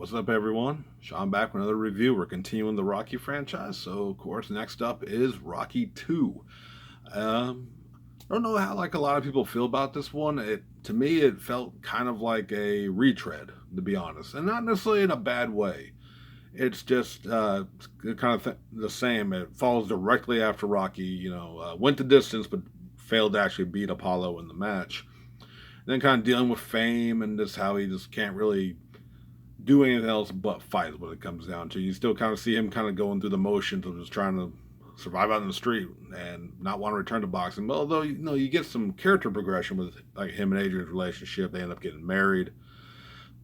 What's up, everyone? Sean back with another review. We're continuing the Rocky franchise. So, of course, next up is Rocky 2. I don't know how a lot of people feel about this one. To me, it felt kind of like a retread, to be honest, and not necessarily in a bad way. It's just the same. It falls directly after Rocky. Went the distance, but failed to actually beat Apollo in the match. And then kind of dealing with fame and just how he just can't really do anything else but fight is what it comes down to. You still kind of see him kind of going through the motions of just trying to survive out in the street and not want to return to boxing. But although you get some character progression with like him and Adrian's relationship, they end up getting married.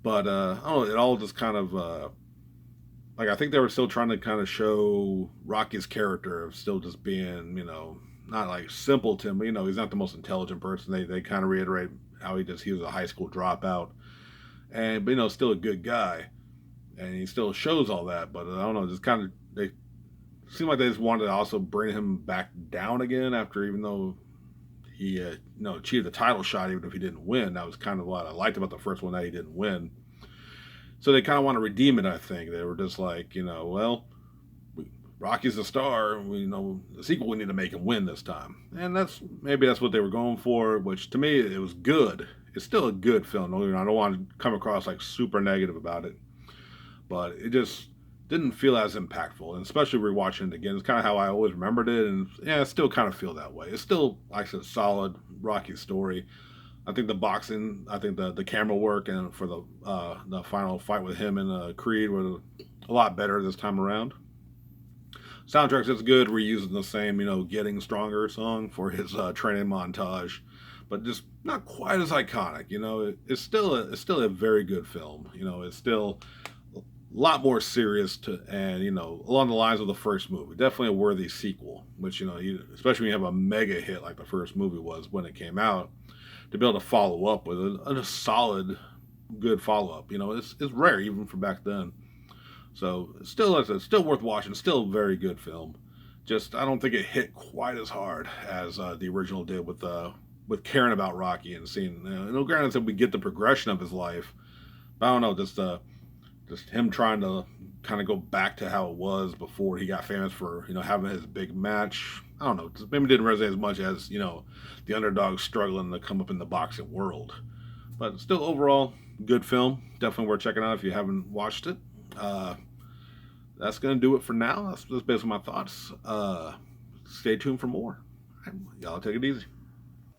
But I don't know, it all just kind of I think they were still trying to kind of show Rocky's character of still just being not like simpleton, but he's not the most intelligent person. They kind of reiterate how he was a high school dropout and but still a good guy, and he still shows all that. But I don't know, just kind of they seem like they just wanted to also bring him back down again after, even though he achieved the title shot, even if he didn't win. That was kind of what I liked about the first one, that he didn't win. So they kind of want to redeem it. I think they were just like, well, Rocky's the star. The sequel, we need to make him win this time, and maybe that's what they were going for. Which to me, it was good. It's still a good film. I don't want to come across like super negative about it, but it just didn't feel as impactful. And especially rewatching it again, it's kind of how I always remembered it, and yeah, I still kind of feel that way. It's still, like I said, solid Rocky story. I think the boxing, I think the camera work, and for the final fight with him and Creed were a lot better this time around. Soundtrack's just good, reusing the same, Getting Stronger song for his training montage, but just not quite as iconic. It's still a very good film. It's still a lot more serious and along the lines of the first movie. Definitely a worthy sequel, which especially when you have a mega hit like the first movie was when it came out, to be able to follow up with a solid, good follow up. It's rare even for back then. So it's still worth watching. Still a very good film. Just I don't think it hit quite as hard as the original did with caring about Rocky and seeing. Granted that we get the progression of his life, but I don't know, just him trying to kind of go back to how it was before he got famous for having his big match. I don't know. Just maybe didn't resonate as much as the underdog struggling to come up in the boxing world. But still, overall, good film. Definitely worth checking out if you haven't watched it. That's going to do it for now. That's basically my thoughts. Stay tuned for more. Y'all take it easy.